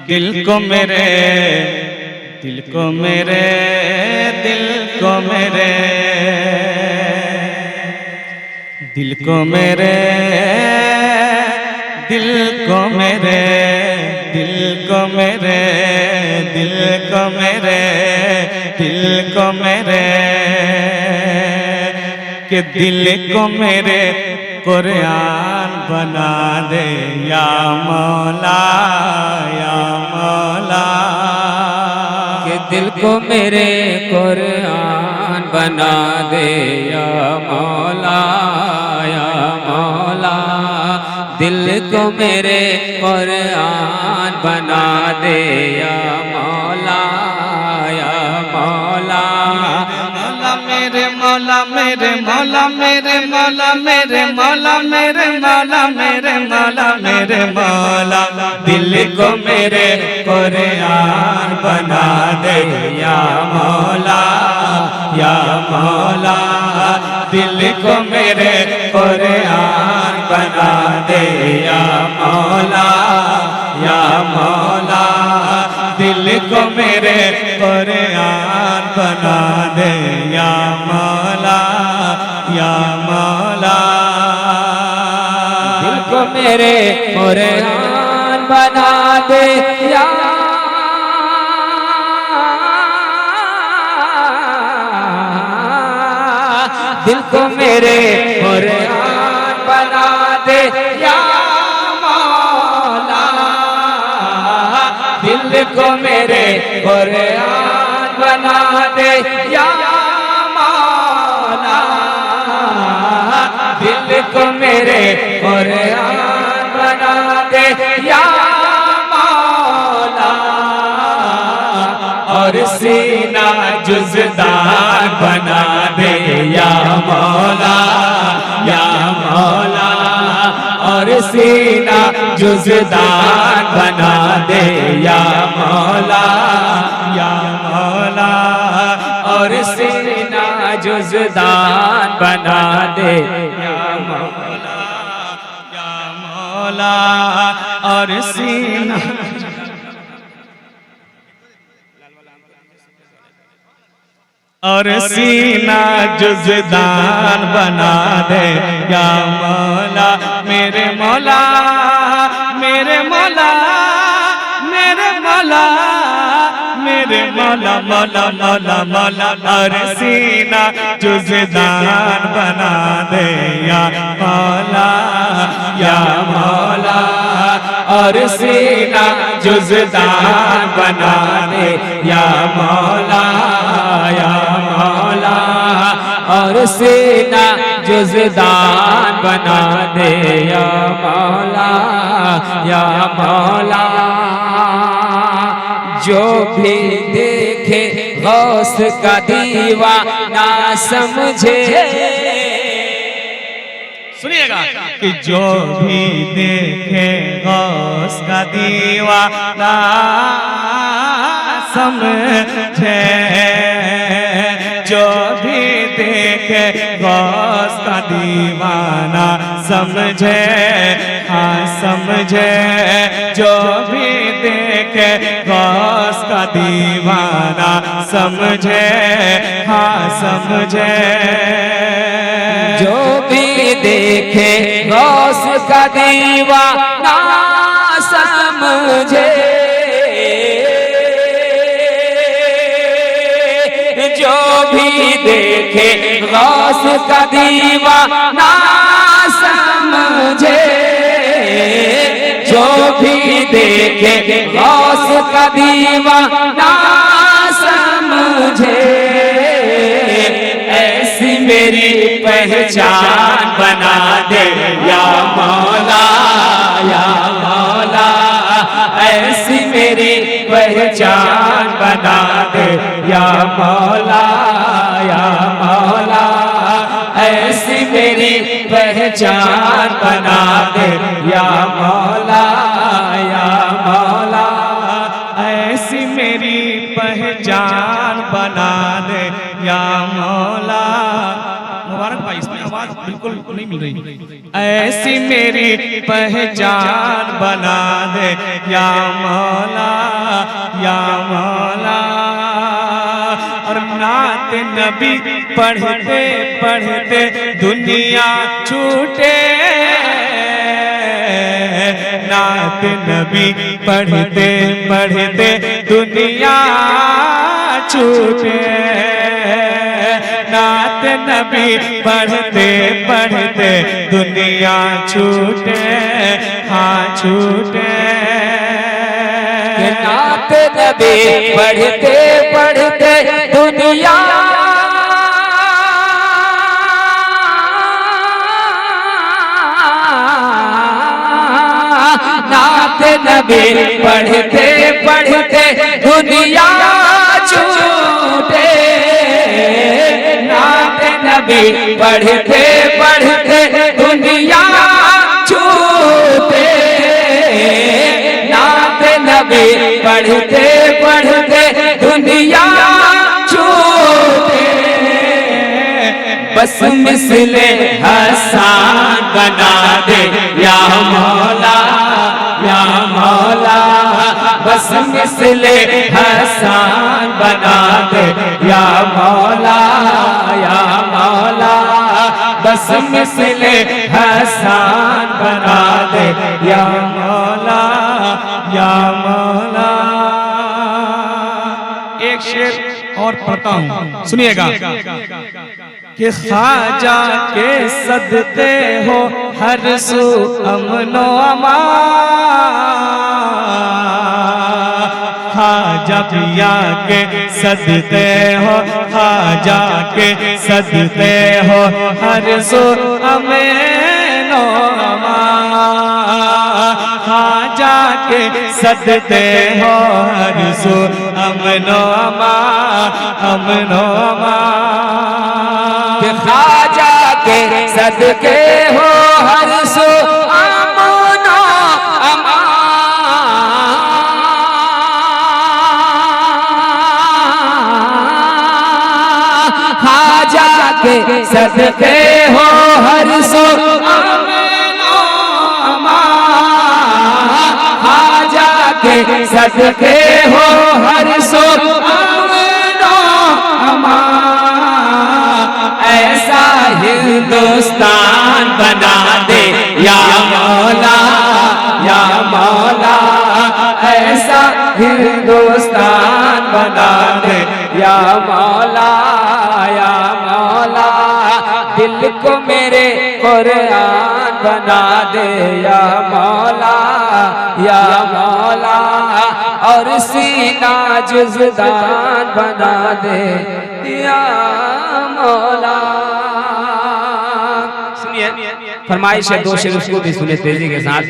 दिल को मेरे दिल को मेरे दिल को मेरे दिल को मेरे दिल को मेरे दिल को मेरे दिल को मेरे दिल को मेरे के दिल को मेरे कुरान बना दे या मौला या मौला। के दिल को मेरे कुरान बना दे या मौला या मौला। दिल को मेरे कुरान बना दे या मौला या मौला। मेरे मौला मेरे मौला मेरे मौला मेरे मौला मेरे मौला मेरे मौला मेरे मौला। दिल को मेरे कुरान बना दे या मौला या मौला। दिल को मेरे कुरान बना दे या मौला या मौला। दिल को मेरे कुरान बना दे या मौला या मौला। दिल को मेरे कुरान बना दे या दिल को मेरे कुरान बना दे या मौला। दिल को मेरे कुरान बना दे या मौला। दिल को मेरे कुरान बना दे या मौला। और सीना जुज़दार बना दे या मौला या मौला। और सीना जुज़दार बना दे या मौला या मौला। और सीना जुज़दार बना दे या मौला या मौला। और सीना और सीना जुज़दार बना दे या मौला। मेरे मौला मेरे मौला मेरे मौला मेरे मौला मौला मौला मौला। और सीना जुज़दार बना दे या मौला या मौला। और सीना जुज़दार बना दे या मौला या मौला। और सीना जुज़दार बना दे या मौला या मौला। जो भी देखे गौस का दीवाना समझे। सुनिएगा कि जो भी देखे गौस का दीवाना समझे। जो भी देखे गौस का दीवाना समझे हाँ समझे। जो भी देखे गौस का दीवाना समझे हाँ समझे। जो भी देखे गौस का दीवाना समझे। जो भी देखे गौस का दीवाना समझे। जो भी देखे गौस का दीवाना समझे। ऐसी मेरी पहचान बना दे या मौला या मौला। ऐसी मेरी पहचान बना दे या मौला या मौला। ऐसी मेरी पहचान बना दे या मौला या मौला। ऐसी मेरी पहचान बना दे या मौला। मुबारक भाई, इसमें आवाज बिल्कुल नहीं मिल रही। ऐसी मेरी पहचान बना दे या मौला नबी पढ़ते पढ़ते दुनिया छूटे, नात नबी पढ़ते पढ़ते दुनिया छूटे, नात नबी पढ़ते पढ़ते दुनिया छूटे, हाँ छूटे। नात नबी पढ़ते पढ़ते दुनिया नात नबी पढ़ते पढ़ते दुनिया छूटे, नात नबी पढ़ते पढ़ते दुनिया छूटे, नात नबी पढ़ते पढ़ते दुनिया छूटे। बस मिसले हसान बना दे या मौला, या मौला, बस मिसले हसान बना दे या मौला, या मौला, बस मिसले हसान बना दे या मौला, या मौला। एक शेर और पढ़ता हूं, सुनिएगा कि ख्वाजा के सदते हो हर सू अमनो अमान, ख्वाजा पिया के सदते हो, ख्वाजा के सदते हो हर सू अमनो अमान, ख्वाजा के सदते हो हर सू अमनो अमान, अमनो अमान। ख्वाजा के सदके हो हर सो अमनो अमान, ख्वाजा के सदके हो हर सो अमनो अमान, ख्वाजा के सदके हो हर सो अमनो अमान। ऐसा हिंदुस्तान बना दे या मौला, या मौला, ऐसा हिंदुस्तान बना दे या मौला, या मौला, दिल को मेरे कुरान बना दे या मौला, या मौला, और सीना जुज़दान बना दे या मौला। सुनिए फरमाइश है, दो शेर उसको भी सुने तेजी के साथ।